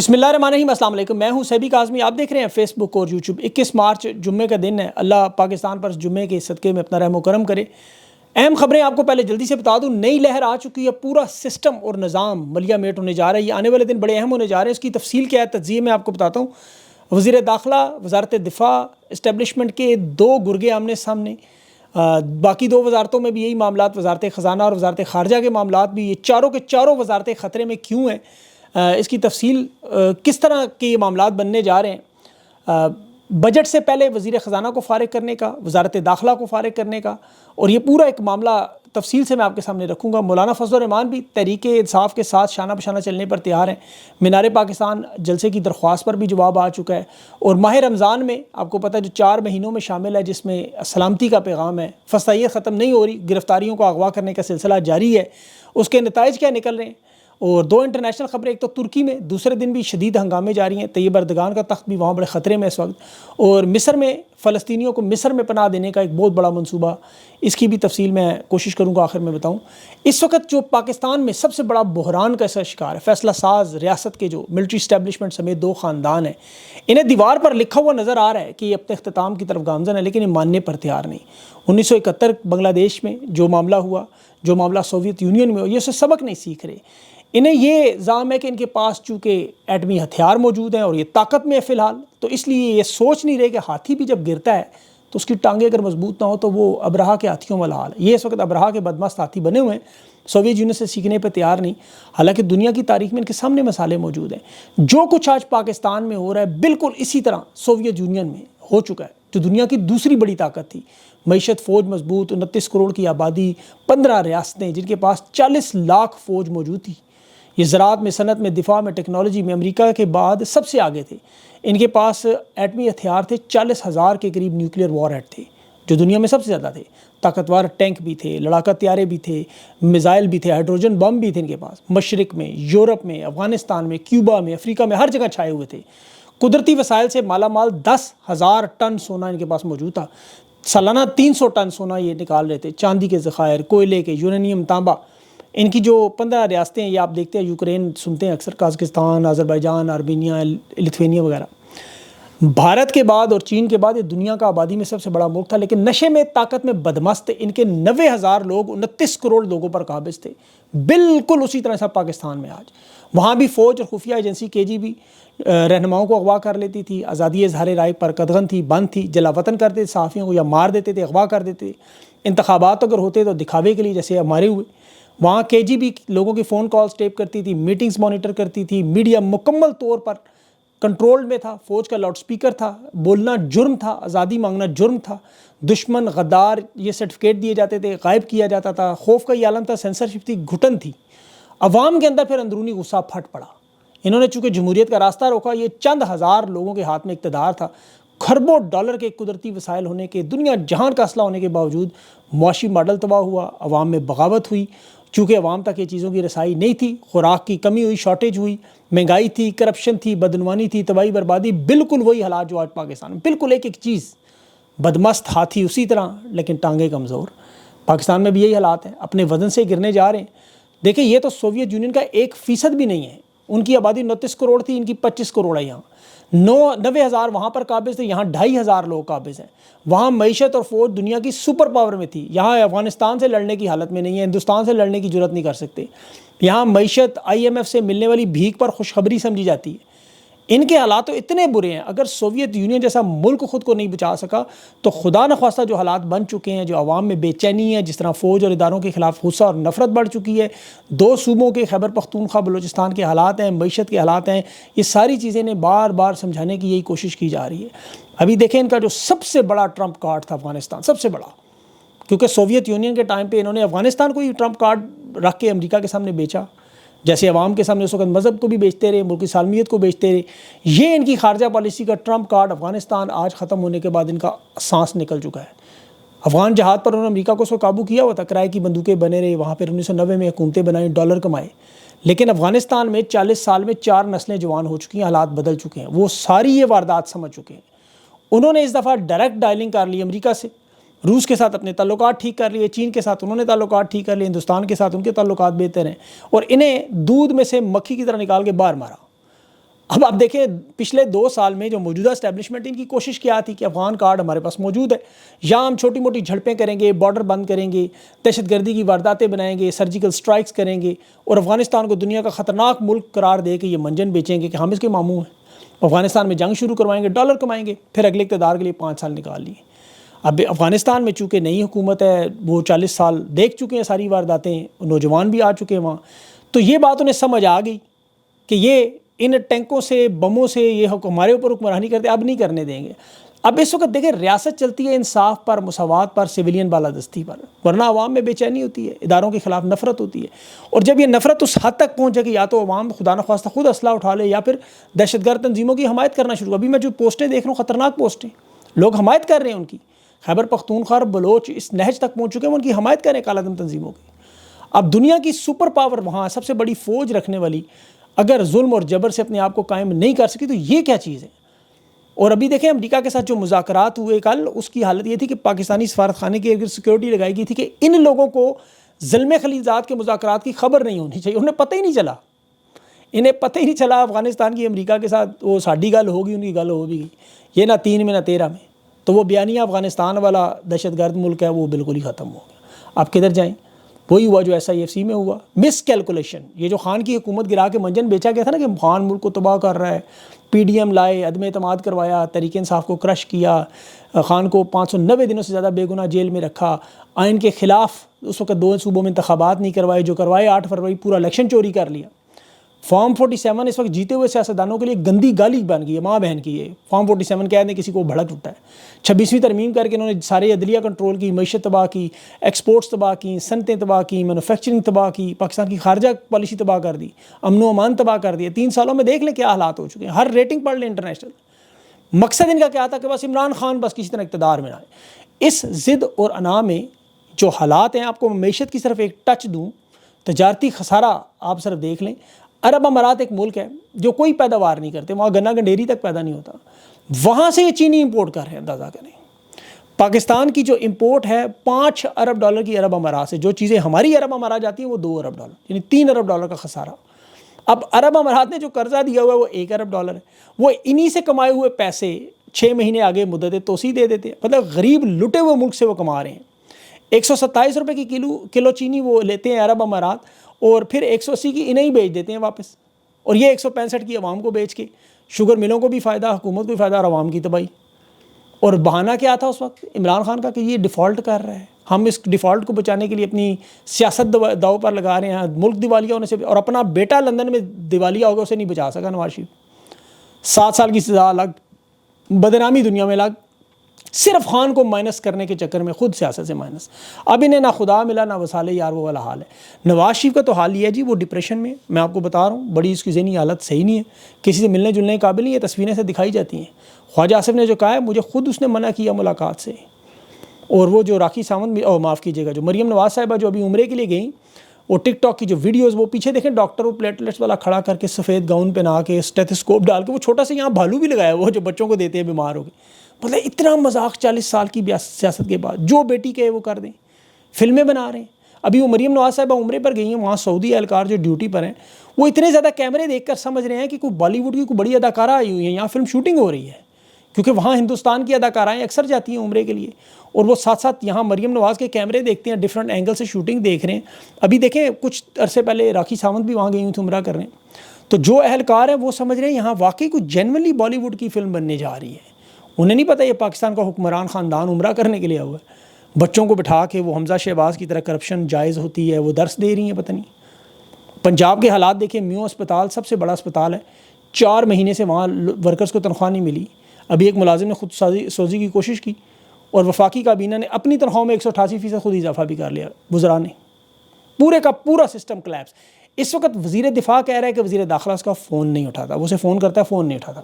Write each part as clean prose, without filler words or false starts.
بسم اللہ الرحمن الرحیم، السلام علیکم۔ میں ہوں سیبی کاظمی، آپ دیکھ رہے ہیں فیس بک اور یوٹیوب۔ 21 مارچ جمعے کا دن ہے۔ اللہ پاکستان پر جمعے کے صدقے میں اپنا رحم و کرم کرے۔ اہم خبریں آپ کو پہلے جلدی سے بتا دوں۔ نئی لہر آ چکی ہے، پورا سسٹم اور نظام ملیا میٹ ہونے جا رہا ہے۔ یہ آنے والے دن بڑے اہم ہونے جا رہے ہیں۔ اس کی تفصیل کیا ہے، تجزیے میں آپ کو بتاتا ہوں۔ وزیر داخلہ، وزارت دفاع اسٹیبلشمنٹ کے دو گرگے آمنے سامنے۔ باقی دو وزارتوں میں بھی یہی معاملات، وزارت خزانہ اور وزارت خارجہ کے معاملات بھی، یہ چاروں کے چاروں وزارتیں خطرے میں کیوں ہیں، اس کی تفصیل کس طرح کے یہ معاملات بننے جا رہے ہیں۔ بجٹ سے پہلے وزیر خزانہ کو فارغ کرنے کا، وزارت داخلہ کو فارغ کرنے کا، اور یہ پورا ایک معاملہ تفصیل سے میں آپ کے سامنے رکھوں گا۔ مولانا فضل الرحمان بھی تحریک انصاف کے ساتھ شانہ بشانہ چلنے پر تیار ہیں۔ مینار پاکستان جلسے کی درخواست پر بھی جواب آ چکا ہے۔ اور ماہ رمضان میں آپ کو پتہ ہے جو 4 مہینوں میں شامل ہے، جس میں سلامتی کا پیغام ہے، فسادیت ختم نہیں ہو رہی، گرفتاریوں کو اغوا کرنے کا سلسلہ جاری ہے، اس کے نتائج کیا نکل رہے ہیں۔ اور دو انٹرنیشنل خبریں، ایک تو ترکی میں دوسرے دن بھی شدید ہنگامے جاری ہیں، طیب اردگان کا تخت بھی وہاں بڑے خطرے میں اس وقت، اور مصر میں فلسطینیوں کو مصر میں پناہ دینے کا ایک بہت بڑا منصوبہ، اس کی بھی تفصیل میں کوشش کروں گا آخر میں بتاؤں۔ اس وقت جو پاکستان میں سب سے بڑا بحران کا ایسا شکار ہے، فیصلہ ساز ریاست کے جو ملٹری اسٹیبلشمنٹ سمیت 2 خاندان ہیں، انہیں دیوار پر لکھا ہوا نظر آ رہا ہے کہ یہ اپنے اختتام کی طرف گامزن ہے، لیکن یہ ماننے پر تیار نہیں۔ 1971 بنگلہ دیش میں جو معاملہ ہوا، جو معاملہ سوویت یونین میں ہوا، یہ اسے سبق نہیں سیکھ رہے۔ انہیں یہ زعم ہے کہ ان کے پاس چونکہ ایٹمی ہتھیار موجود ہیں اور یہ طاقت میں ہے فی الحال، تو اس لیے یہ سوچ نہیں رہے کہ ہاتھی بھی جب گرتا ہے تو اس کی ٹانگیں اگر مضبوط نہ ہو تو وہ ابرہا کے ہاتھیوں والا حال ہے۔ یہ اس وقت ابرہا کے بدمست ہاتھی بنے ہوئے ہیں، سوویت یونین سے سیکھنے پہ تیار نہیں، حالانکہ دنیا کی تاریخ میں ان کے سامنے مسالے موجود ہیں۔ جو کچھ آج پاکستان میں ہو رہا ہے بالکل اسی طرح سوویت یونین میں ہو چکا ہے، جو دنیا کی دوسری بڑی طاقت تھی۔ معیشت، فوج مضبوط، 29 کروڑ کی آبادی، 15 ریاستیں جن کے پاس 40 لاکھ فوج موجود تھی۔ یہ زراعت میں، صنعت میں، دفاع میں، ٹیکنالوجی میں امریکہ کے بعد سب سے آگے تھے۔ ان کے پاس ایٹمی ہتھیار تھے، 40,000 کے قریب نیوکلیر وار ہیڈ تھے، جو دنیا میں سب سے زیادہ تھے۔ طاقتور ٹینک بھی تھے، لڑاکا طیارے بھی تھے، میزائل بھی تھے، ہائیڈروجن بم بھی تھے ان کے پاس۔ مشرق میں، یورپ میں، افغانستان میں، کیوبا میں، افریقہ میں، ہر جگہ چھائے ہوئے تھے۔ قدرتی وسائل سے مالا مال، 10,000 ٹن سونا ان کے پاس موجود تھا۔ سالانہ 300 ٹن سونا یہ نکال رہے تھے۔ چاندی کے ذخائر، کوئلے کے، یورینیم، تانبا۔ ان کی جو 15 ریاستیں ہیں، یہ آپ دیکھتے ہیں، یوکرین سنتے ہیں اکثر، قازقستان، آذربائیجان، آرمینیا، لیتھوینیا وغیرہ۔ بھارت کے بعد اور چین کے بعد یہ دنیا کا آبادی میں سب سے بڑا ملک تھا، لیکن نشے میں، طاقت میں بدمست تھے۔ ان کے 90,000 لوگ 29 کروڑ لوگوں پر قابض تھے۔ بالکل اسی طرح سب پاکستان میں آج وہاں بھی فوج اور خفیہ ایجنسی KGB رہنماؤں کو اغوا کر لیتی تھی، آزادی اظہار رائے پر قدغن تھی، بند تھی، جلا وطن کرتے تھے صحافیوں کو، یا مار دیتے تھے، اغوا کر دیتے تھے۔ انتخابات اگر ہوتے تو دکھاوے کے لیے، جیسے ہمارے ہوئے، وہاں KGB لوگوں کی فون کالز ٹیپ کرتی تھی، میٹنگز مانیٹر کرتی تھی، میڈیا مکمل طور پر کنٹرول میں تھا، فوج کا لاؤڈ سپیکر تھا، بولنا جرم تھا، آزادی مانگنا جرم تھا، دشمن، غدار یہ سرٹیفکیٹ دیے جاتے تھے، غائب کیا جاتا تھا، خوف کا یہ عالم تھا، سینسرشپ تھی، گھٹن تھی۔ عوام کے اندر پھر اندرونی غصہ پھٹ پڑا۔ انہوں نے چونکہ جمہوریت کا راستہ روکا، یہ چند ہزار لوگوں کے ہاتھ میں اقتدار تھا، کھربوں ڈالر کے قدرتی وسائل ہونے کے، دنیا جہان کا اسلحہ ہونے کے باوجود معاشی ماڈل تباہ ہوا، عوام میں بغاوت ہوئی، چونکہ عوام تک یہ چیزوں کی رسائی نہیں تھی، خوراک کی کمی ہوئی، شارٹیج ہوئی، مہنگائی تھی، کرپشن تھی، بدعنوانی تھی، تباہی بربادی، بالکل وہی حالات جو آج پاکستان میں، بالکل ایک ایک چیز، بدمست ہاتھی اسی طرح لیکن ٹانگیں کمزور۔ پاکستان میں بھی یہی حالات ہیں، اپنے وزن سے گرنے جا رہے ہیں۔ دیکھیں، یہ تو سوویت یونین کا 1% بھی نہیں ہے۔ ان کی آبادی 29 کروڑ تھی، ان کی 25 کروڑ ہے۔ یہاں 90,000 وہاں پر قابض تھے، یہاں 2,500 لوگ قابض ہیں۔ وہاں معیشت اور فوج دنیا کی سپر پاور میں تھی، یہاں افغانستان سے لڑنے کی حالت میں نہیں ہے، ہندوستان سے لڑنے کی جرت نہیں کر سکتے۔ یہاں معیشت IMF سے ملنے والی بھیک پر خوشخبری سمجھی جاتی ہے۔ ان کے حالات تو اتنے برے ہیں، اگر سوویت یونین جیسا ملک خود کو نہیں بچا سکا تو خدا نخواستہ جو حالات بن چکے ہیں، جو عوام میں بے چینی ہے، جس طرح فوج اور اداروں کے خلاف غصہ اور نفرت بڑھ چکی ہے، 2 صوبوں کے، خیبر پختونخوا، بلوچستان کے حالات ہیں، معیشت کے حالات ہیں، یہ ساری چیزیں انہیں بار بار سمجھانے کی یہی کوشش کی جا رہی ہے۔ ابھی دیکھیں، ان کا جو سب سے بڑا ٹرمپ کارڈ تھا افغانستان، سب سے بڑا، کیونکہ سوویت یونین کے ٹائم پہ انہوں نے افغانستان کو ہی ٹرمپ کارڈ رکھ کے امریکہ کے سامنے بیچا، جیسے عوام کے سامنے اس وقت مذہب کو بھی بیچتے رہے، ملک کی سالمیت کو بیچتے رہے۔ یہ ان کی خارجہ پالیسی کا ٹرمپ کارڈ افغانستان آج ختم ہونے کے بعد ان کا سانس نکل چکا ہے۔ افغان جہاد پر انہوں نے امریکہ کو اس کو قابو کیا ہوا تھا، کرائے کی بندوقیں بنے رہے، وہاں پھر 1990 میں حکومتیں بنائیں، ڈالر کمائے، لیکن افغانستان میں 40 سال میں 4 نسلیں جوان ہو چکی ہیں، حالات بدل چکے ہیں، وہ ساری یہ واردات سمجھ چکے ہیں۔ انہوں نے اس دفعہ ڈائریکٹ ڈائلنگ کر لی امریکہ سے، روس کے ساتھ اپنے تعلقات ٹھیک کر لیے، چین کے ساتھ انہوں نے تعلقات ٹھیک کر لیے، ہندوستان کے ساتھ ان کے تعلقات بہتر ہیں، اور انہیں دودھ میں سے مکھی کی طرح نکال کے باہر مارا۔ اب آپ دیکھیں پچھلے 2 سال میں جو موجودہ اسٹیبلشمنٹ ان کی کوشش کیا تھی کہ افغان کارڈ ہمارے پاس موجود ہے، یہاں ہم چھوٹی موٹی جھڑپیں کریں گے، بارڈر بند کریں گے، دہشت گردی کی وارداتیں بنائیں گے، سرجیکل سٹرائکس کریں گے، اور افغانستان کو دنیا کا خطرناک ملک قرار دے کے یہ منجن بیچیں گے کہ ہم اس کے ماموں ہیں، افغانستان میں جنگ شروع کروائیں گے، ڈالر کمائیں گے، پھر اگلے اقتدار کے لیے 5 سال نکال لیے۔ اب افغانستان میں چونکہ نئی حکومت ہے، وہ 40 سال دیکھ چکے ہیں ساری وارداتیں، نوجوان بھی آ چکے ہیں وہاں، تو یہ بات انہیں سمجھ آ گئی کہ یہ ان ٹینکوں سے بموں سے یہ ہمارے اوپر حکمرانی کرتے، اب نہیں کرنے دیں گے۔ اب اس وقت دیکھیں ریاست چلتی ہے انصاف پر، مساوات پر، سویلین بالادستی پر، ورنہ عوام میں بے چینی ہوتی ہے، اداروں کے خلاف نفرت ہوتی ہے، اور جب یہ نفرت اس حد تک پہنچے کہ یا تو عوام خدا نخواستہ خود اسلحہ اٹھا لے یا پھر دہشت گرد تنظیموں کی حمایت کرنا شروع۔ ابھی میں جو پوسٹیں دیکھ رہا ہوں خطرناک پوسٹیں، لوگ حمایت کر رہے ہیں ان کی، خیبر پختونخوا اور بلوچ اس نہج تک پہنچ چکے ہیں، ان کی حمایت کر رہے ہیں کالعدم تنظیموں کی۔ اب دنیا کی سپر پاور وہاں سب سے بڑی فوج رکھنے والی اگر ظلم اور جبر سے اپنے آپ کو قائم نہیں کر سکی تو یہ کیا چیز ہے؟ اور ابھی دیکھیں امریکہ کے ساتھ جو مذاکرات ہوئے کل، اس کی حالت یہ تھی کہ پاکستانی سفارت خانے کی اگر سیکیورٹی لگائی گئی تھی کہ ان لوگوں کو ظلم خلیلزاد کے مذاکرات کی خبر نہیں ہونی چاہیے، انہیں پتہ ہی نہیں چلا، انہیں پتہ ہی نہیں چلا افغانستان کی امریکہ کے ساتھ وہ ساڈی گل ہوگی، ان کی گل ہو بھی گئی، یہ نہ 3 میں نہ 13 میں، تو وہ بیانیہ افغانستان والا دہشت گرد ملک ہے وہ بالکل ہی ختم ہو گیا۔ آپ کدھر جائیں؟ وہی ہوا جو SIFC میں ہوا، مس کیلکولیشن، یہ جو خان کی حکومت گرا کے منجن بیچا گیا تھا نا کہ خان ملک کو تباہ کر رہا ہے، PDM لائے، عدم اعتماد کروایا، تحریک انصاف کو کرش کیا، خان کو 590 دنوں سے زیادہ بے گناہ جیل میں رکھا، آئین کے خلاف اس وقت 2 صوبوں میں انتخابات نہیں کروائے، جو کروائے 8 فروری پورا الیکشن چوری کر لیا۔ فارم 47 اس وقت جیتے ہوئے سیاستدانوں کے لیے گندی گالی بن گئی ہے، ماں بہن کی ہے، فارم 47 کہہ دیں کسی کو بھڑک اٹھتا ہے۔ 26ویں ترمیم کر کے انہوں نے سارے عدلیہ کنٹرول کی، معیشت تباہ کی، ایکسپورٹس تباہ کی، صنعتیں تباہ کی، مینوفیکچرنگ تباہ کی، پاکستان کی خارجہ پالیسی تباہ کر دی، امن و امان تباہ کر دیا۔ 3 سالوں میں دیکھ لیں کیا حالات ہو چکے ہیں، ہر ریٹنگ پڑھ لیں انٹرنیشنل۔ مقصد ان کا کیا تھا کہ بس عمران خان بس کسی طرح اقتدار میں نہ آئے۔ اس ضد اور انا میں جو حالات ہیں، آپ کو معیشت کی صرف ایک ٹچ دوں، تجارتی خسارہ آپ صرف دیکھ لیں۔ عرب امارات ایک ملک ہے جو کوئی پیداوار نہیں کرتے، وہاں گنا گنڈیری تک پیدا نہیں ہوتا، وہاں سے یہ چینی امپورٹ کر رہے ہیں، اندازہ کریں۔ پاکستان کی جو امپورٹ ہے $5 ارب کی عرب امارات سے، جو چیزیں ہماری عرب امارات جاتی ہیں وہ $2 ارب، یعنی $3 ارب کا خسارہ۔ اب عرب امارات نے جو قرضہ دیا ہوا ہے وہ $1 ارب ہے، وہ انہی سے کمائے ہوئے پیسے 6 مہینے آگے مدت توسیع دے دیتے ہیں، مطلب غریب لٹے ہوئے ملک سے وہ کما رہے ہیں۔ 127 روپے کی کلو چینی وہ لیتے ہیں عرب امارات، اور پھر 180 کی انہیں ہی بیچ دیتے ہیں واپس، اور یہ 165 کی عوام کو بیچ کے شوگر ملوں کو بھی فائدہ، حکومت کو بھی فائدہ، اور عوام کی تباہی۔ اور بہانہ کیا تھا اس وقت عمران خان کا کہ یہ ڈیفالٹ کر رہا ہے، ہم اس ڈیفالٹ کو بچانے کے لیے اپنی سیاست داؤ پر لگا رہے ہیں، ملک دیوالیہ ہونے سے، اور اپنا بیٹا لندن میں دیوالیہ ہوگا اسے نہیں بچا سکا نواز شریف، 7 سال کی سزا الگ، بدنامی دنیا میں الگ، صرف خان کو مائنس کرنے کے چکر میں خود سیاست سے مائنس۔ اب انہیں نہ خدا ملا نہ وسال یار، وہ والا حال ہے۔ نواز شریف کا تو حال یہ ہے جی، وہ ڈپریشن میں، میں آپ کو بتا رہا ہوں، بڑی اس کی ذہنی حالت صحیح نہیں ہے، کسی سے ملنے جلنے کے قابل نہیں ہے، تصویریں سے دکھائی جاتی ہیں۔ خواجہ آصف نے جو کہا ہے، مجھے خود اس نے منع کیا ملاقات سے، اور وہ جو راکھی ساونت بھی، معاف کیجیے گا، جو مریم نواز صاحبہ جو ابھی عمرے کے لیے گئیں، وہ ٹک ٹاک کی جو ویڈیوز، وہ پیچھے دیکھیں ڈاکٹر وہ پلیٹلیٹس والا کھڑا کر کے سفید گاؤن پہنا کے اسٹیتھوسکوپ ڈال کے، وہ چھوٹا سا یہاں بھالو بھی لگایا وہ جو بچوں کو دیتے ہیں بیمار ہو گئے، مطلب اتنا مذاق 40 سال کی سیاست کے بعد، جو بیٹی کہے وہ کر دیں، فلمیں بنا رہے ہیں۔ ابھی وہ مریم نواز صاحبہ عمرے پر گئی ہیں، وہاں سعودی اہلکار جو ڈیوٹی پر ہیں وہ اتنے زیادہ کیمرے دیکھ کر سمجھ رہے ہیں کہ کوئی بالی ووڈ کی کوئی بڑی اداکارہ آئی ہوئی ہیں، یہاں فلم شوٹنگ ہو رہی ہے، کیونکہ وہاں ہندوستان کی اداکارائیں اکثر جاتی ہیں عمرے کے لیے، اور وہ ساتھ ساتھ یہاں مریم نواز کے کیمرے دیکھتے ہیں، ڈفرینٹ اینگل سے شوٹنگ دیکھ رہے ہیں۔ ابھی دیکھیں کچھ عرصے پہلے راکھی ساونت بھی وہاں گئی ہوئی تھی عمرہ کر رہے ہیں، تو جو اہلکار ہیں وہ سمجھ رہے ہیں یہاں واقعی کوئی جینوینلی بالی ووڈ کی فلم بننے جا رہی ہے۔ انہیں نہیں پتہ یہ پاکستان کا حکمران خاندان عمرہ کرنے کے لیے ہوا ہے، بچوں کو بٹھا کے وہ حمزہ شہباز کی طرح کرپشن جائز ہوتی ہے وہ درس دے رہی ہیں، پتہ نہیں۔ پنجاب کے حالات دیکھیں، میو اسپتال سب سے بڑا اسپتال ہے، 4 مہینے سے وہاں ورکرز کو تنخواہ نہیں ملی، ابھی ایک ملازم نے خود سوزی کی کوشش کی، اور وفاقی کابینہ نے اپنی تنخواہوں میں 188% خود اضافہ بھی کر لیا، وزراء نے، پورے کا پورا سسٹم کلیپس۔ اس وقت وزیر دفاع کہہ رہا ہے کہ وزیر داخلہ اس کا فون نہیں اٹھاتا، وہ اسے فون کرتا ہے فون نہیں اٹھاتا۔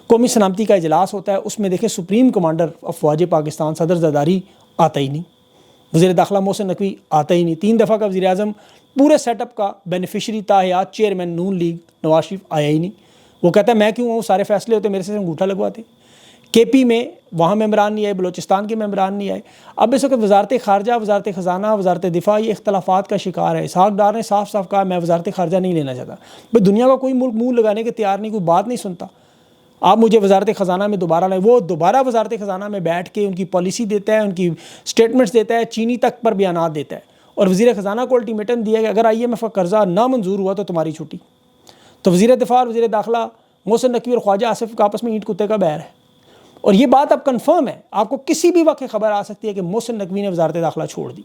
قومی سلامتی کا اجلاس ہوتا ہے، اس میں دیکھیں سپریم کمانڈر افواج پاکستان صدر زرداری آتا ہی نہیں، وزیر داخلہ محسن نقوی آتا ہی نہیں، 3 دفعہ کا وزیر اعظم پورے سیٹ اپ کا بینیفیشری تاحیات چیئرمین نون لیگ نواز شریف آیا ہی نہیں، وہ کہتا ہے میں کیوں ہوں، سارے فیصلے ہوتے میرے سے انگوٹھا لگواتے۔ کے پی میں وہاں ممبران نہیں آئے، بلوچستان کے ممبران نہیں آئے۔ اب اس وقت وزارت خارجہ، وزارت خزانہ، وزارت دفاع یہ اختلافات کا شکار ہے۔ اسحاق ڈار نے صاف صاف کہا میں وزارت خارجہ نہیں لینا چاہتا۔ بھائی دنیا کا کوئی ملک منہ لگانے کے تیار نہیں، کوئی بات نہیں سنتا۔ آپ مجھے وزارت خزانہ میں دوبارہ لائیں، وہ دوبارہ وزارت خزانہ میں بیٹھ کے ان کی پالیسی دیتا ہے، ان کی سٹیٹمنٹس دیتا ہے، چینی تک پر بیانات دیتا ہے، اور وزیر خزانہ کو الٹیمیٹم دیا کہ اگر IMF کا قرضہ نہ منظور ہوا تو تمہاری چھٹی۔ تو وزیر دفاع اور وزیر داخلہ محسن نقوی اور خواجہ آصف کا آپس میں اینٹ کتے کا بیر ہے، اور یہ بات اب کنفرم ہے۔ آپ کو کسی بھی وقت خبر آ سکتی ہے کہ محسن نقوی نے وزارت داخلہ چھوڑ دی۔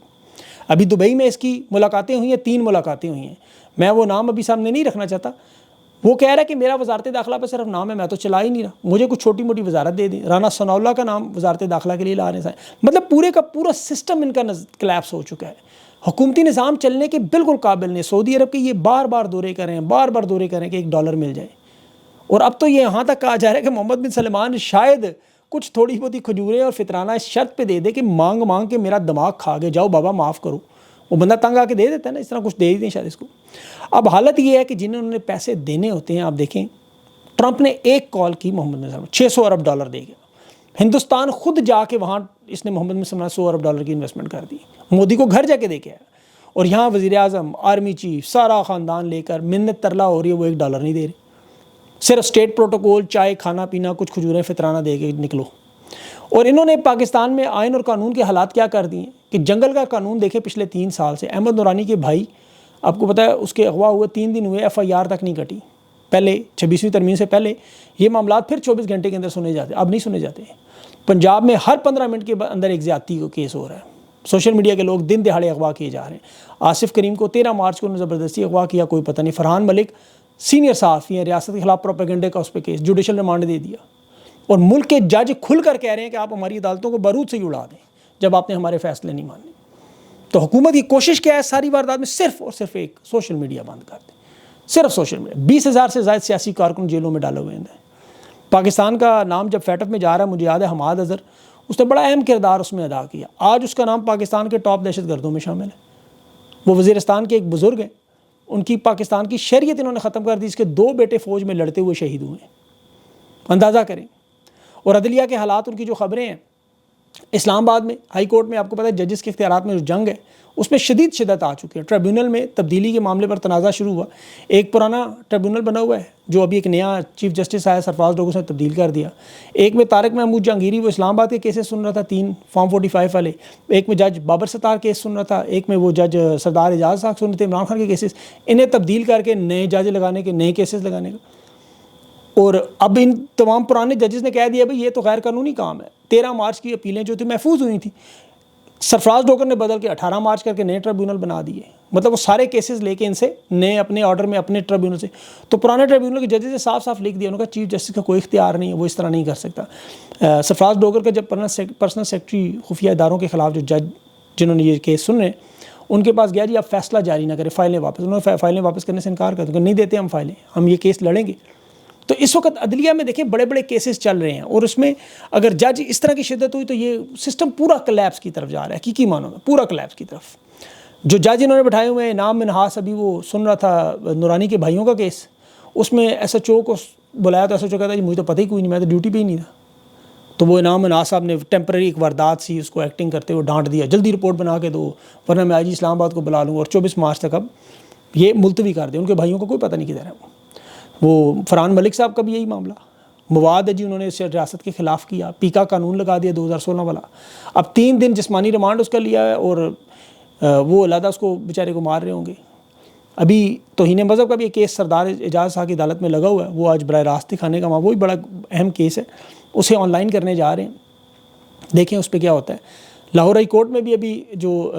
ابھی دبئی میں اس کی ملاقاتیں ہوئی ہیں، 3 ملاقاتیں ہوئی ہیں، میں وہ نام ابھی سامنے نہیں رکھنا چاہتا۔ وہ کہہ رہا ہے کہ میرا وزارت داخلہ پہ صرف نام ہے، میں تو چلا ہی نہیں رہا، مجھے کچھ چھوٹی موٹی وزارت دے دیں۔ رانا ثناء اللہ کا نام وزارت داخلہ کے لیے لا رہے ہیں۔ مطلب پورے کا پورا سسٹم ان کا کلیپس ہو چکا ہے، حکومتی نظام چلنے کے بالکل قابل نہیں۔ سعودی عرب کے یہ بار بار دورے کریں، بار بار دورے کریں کہ $1 مل جائے، اور اب تو یہ یہاں تک کہا جا رہا ہے کہ محمد بن سلمان شاید کچھ تھوڑی بہت کھجوریں اور فطرانہ اس شرط پہ دے دے کہ مانگ مانگ کے میرا دماغ کھا گئے، جاؤ بابا معاف کرو۔ وہ بندہ تنگ آ کے دے دیتا ہے نا، اس طرح کچھ دے ہی دیں شاید اس کو۔ اب حالت یہ ہے کہ جنہوں نے پیسے دینے ہوتے ہیں، آپ دیکھیں ٹرمپ نے ایک کال کی محمد بن سلمان، $600 ارب دے گیا۔ ہندوستان خود جا کے وہاں اس نے محمد بن سلمان $100 ارب کی انویسٹمنٹ کر دی، مودی کو گھر جا کے دے کے آیا، اور یہاں وزیر اعظم، آرمی چیف، سارا خاندان لے کر منت ترلا ہو رہی ہے، وہ $1 نہیں دے رہے، صرف اسٹیٹ پروٹوکول، چائے، کھانا پینا، کچھ کھجوریں فطرانہ دے کے نکلو۔ اور انہوں نے پاکستان میں آئین اور قانون کے حالات کیا کر دیے کہ جنگل کا قانون دیکھیں پچھلے 3 سال سے۔ احمد نورانی کے بھائی، آپ کو پتہ ہے اس کے اغوا ہوئے 3 دن ہوئے، FIR تک نہیں کٹی۔ پہلے 26ویں ترمیم سے پہلے یہ معاملات پھر 24 گھنٹے کے اندر سنے جاتے، اب نہیں سنے جاتے۔ پنجاب میں ہر 15 منٹ کے اندر ایک زیادتی کو کیس ہو رہا ہے، سوشل میڈیا کے لوگ دن دہاڑے اغوا کیے جا رہے ہیں۔ آصف کریم کو 13 مارچ کو انہوں نے زبردستی اغوا کیا، کوئی پتہ نہیں۔ فرحان ملک سینئر صحافی ہیں، ریاست کے خلاف پروپیگنڈے کا اس پہ کیس، جوڈیشل ریمانڈ دے دیا، اور ملک کے جج کھل کر کہہ رہے ہیں کہ آپ ہماری عدالتوں کو بارود سے ہی اڑا دیں جب آپ نے ہمارے فیصلے نہیں ماننے۔ تو حکومت کی کوشش کیا ہے ساری واردات میں؟ صرف اور صرف ایک، سوشل میڈیا بند کر دیں، صرف سوشل میڈیا۔ 20,000 سے زائد سیاسی کارکن جیلوں میں ڈالے ہوئے ہیں۔ پاکستان کا نام جب فیٹ اف میں جا رہا ہے، مجھے یاد ہے حماد اظہر، اس نے بڑا اہم کردار اس میں ادا کیا، آج اس کا نام پاکستان کے ٹاپ دہشت گردوں میں شامل ہے۔ وہ وزیرستان کے ایک بزرگ ہیں، ان کی پاکستان کی شہریت انہوں نے ختم کر دی، اس کے 2 بیٹے فوج میں لڑتے ہوئے شہید ہوئے ہیں، اندازہ کریں۔ اور عدلیہ کے حالات، ان کی جو خبریں ہیں، اسلام آباد میں ہائی کورٹ میں آپ کو پتہ ہے ججز کے اختیارات میں جو جنگ ہے اس میں شدید شدت آ چکی ہے۔ ٹریبیونل میں تبدیلی کے معاملے پر تنازع شروع ہوا، ایک پرانا ٹریبیونل بنا ہوا ہے جو ابھی ایک نیا چیف جسٹس آیا سرفراز ڈوگو سے تبدیل کر دیا۔ ایک میں طارق محمود جہانگیری، وہ اسلام آباد کے کیسز سن رہا تھا، 3 فارم 45 والے، ایک میں جج بابر ستار کیس سن رہا تھا، ایک میں وہ جج سردار اعجاز صاحب سن رہے تھے عمران خان کے کیسز، انہیں تبدیل کر کے نئے جج لگانے کے، نئے کیسز لگانے کا۔ اور اب ان تمام پرانے ججز نے کہہ دیا بھائی یہ تو غیر قانونی کام ہے۔ 13 مارچ کی اپیلیں جو تھیں محفوظ ہوئی تھیں، سرفراز ڈوگر نے بدل کے 18 مارچ کر کے نئے ٹریبیونل بنا دیے، مطلب وہ سارے کیسز لے کے ان سے نئے اپنے آرڈر میں اپنے ٹریبیونل سے۔ تو پرانے ٹریبیونل کے ججز نے صاف صاف لکھ دیا، انہوں نے کہا چیف جسٹس کا کوئی اختیار نہیں ہے، وہ اس طرح نہیں کر سکتا۔ سرفراز ڈوگر کا جب پرسنل سیکرٹری خفیہ اداروں کے خلاف جو جج جنہوں نے یہ کیس سن رہے ہیں ان کے پاس گیا، جی آپ فیصلہ جاری نہ کریں، فائلیں واپس، انہوں نے فائلیں واپس کرنے سے انکار کر دیا، نہیں دیتے ہم فائلیں، ہم یہ کیس لڑیں گے۔ تو اس وقت عدلیہ میں دیکھیں بڑے بڑے کیسز چل رہے ہیں، اور اس میں اگر جج اس طرح کی شدت ہوئی تو یہ سسٹم پورا کلیپس کی طرف جا رہا ہے، حقیقی معنوں میں پورا کلیپس کی طرف۔ جو جج انہوں نے بٹھائے ہوئے ہیں، انعام منہاس، ابھی وہ سن رہا تھا نورانی کے بھائیوں کا کیس، اس میں SHO کو بلایا تو SHO کہتا ہے جی مجھے تو پتہ ہی کوئی نہیں، میں تو ڈیوٹی پہ ہی نہیں تھا۔ تو وہ انعام منہاس صاحب نے ٹیمپرری ایک واردات سی اس کو ایکٹنگ کرتے ہوئے ڈانٹ دیا، جلدی رپورٹ بنا کے دو ورنہ میں آج اسلام آباد کو بلا لوں گا، اور 24 مارچ تک اب یہ ملتوی کر دیں۔ ان کے بھائیوں کو کوئی پتہ نہیں کدھر ہے۔ وہ فرحان ملک صاحب کا بھی یہی معاملہ، مواد ہے جی، انہوں نے اسے ریاست کے خلاف کیا، پیکا قانون لگا دیا 2016 والا، اب 3 دن جسمانی ریمانڈ اس کا لیا ہے، اور وہ علیحدہ اس کو بیچارے کو مار رہے ہوں گے۔ ابھی توہین مذہب کا بھی ایک کیس سردار اعجاز صاحب کی عدالت میں لگا ہوا ہے، وہ آج براہ راست دکھانے کا وہ بھی بڑا اہم کیس ہے، اسے آن لائن کرنے جا رہے ہیں، دیکھیں اس پہ کیا ہوتا ہے۔ لاہور ہائی کورٹ میں بھی ابھی جو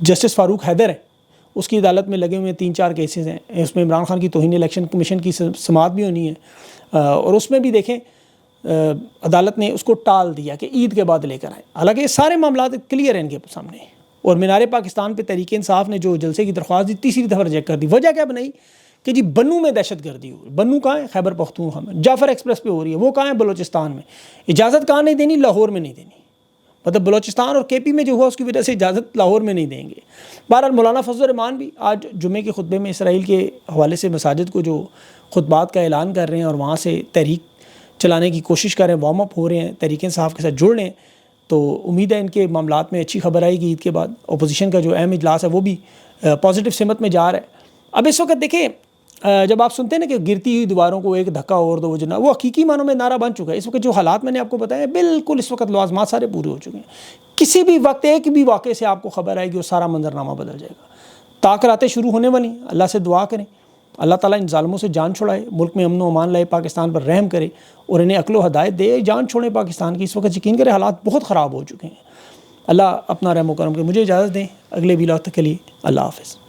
جسٹس فاروق حیدر ہے اس کی عدالت میں لگے ہوئے 3-4 کیسز ہیں، اس میں عمران خان کی توہین الیکشن کمیشن کی سماعت بھی ہونی ہے، اور اس میں بھی دیکھیں عدالت نے اس کو ٹال دیا کہ عید کے بعد لے کر آئیں، حالانکہ یہ سارے معاملات کلیئر ہیں ان کے سامنے۔ اور مینار پاکستان پہ تحریک انصاف نے جو جلسے کی درخواست دی 3ری دفعہ ریجیکٹ کر دی۔ وجہ کیا بنائی کہ جی بنو میں دہشت گردی ہو رہی، بنو کہاں ہے؟ خیبر پختونخوا میں، جعفر ایکسپریس پہ ہو رہی ہے، وہ کہاں ہے؟ بلوچستان میں۔ اجازت کہاں نہیں دینی؟ لاہور میں نہیں دینی، مطلب بلوچستان اور KP میں جو ہوا اس کی وجہ سے اجازت لاہور میں نہیں دیں گے۔ بہرحال مولانا فضل الرحمان بھی آج جمعے کے خطبے میں اسرائیل کے حوالے سے مساجد کو جو خطبات کا اعلان کر رہے ہیں اور وہاں سے تحریک چلانے کی کوشش کر رہے ہیں، وارم اپ ہو رہے ہیں، تحریک انصاف کے ساتھ جڑ رہے ہیں، تو امید ہے ان کے معاملات میں اچھی خبر آئے گی عید کے بعد۔ اپوزیشن کا جو اہم اجلاس ہے وہ بھی پازیٹیو سمت میں جا رہا ہے۔ اب اس وقت دیکھیں جب آپ سنتے ہیں نا کہ گرتی ہوئی دیواروں کو ایک دھکا اور دو، وہ حقیقی معنوں میں نعرہ بن چکا ہے۔ اس وقت جو حالات میں نے آپ کو بتایا بالکل اس وقت لوازمات سارے پورے ہو چکے ہیں۔ کسی بھی وقت ایک بھی واقعے سے آپ کو خبر آئے گی اور سارا منظرنامہ بدل جائے گا۔ تاخیراتیں شروع ہونے والی ہیں، اللہ سے دعا کریں اللہ تعالیٰ ان ظالموں سے جان چھڑائے، ملک میں امن و امان لائے، پاکستان پر رحم کرے اور انہیں عقل و ہدایت دے، جان چھوڑیں پاکستان کی۔ اس وقت یقین کریں حالات بہت خراب ہو چکے ہیں۔ اللہ اپنا رحم و کرم کرے۔ مجھے اجازت دیں، اگلے ویلاگ تک کے لیے اللہ حافظ۔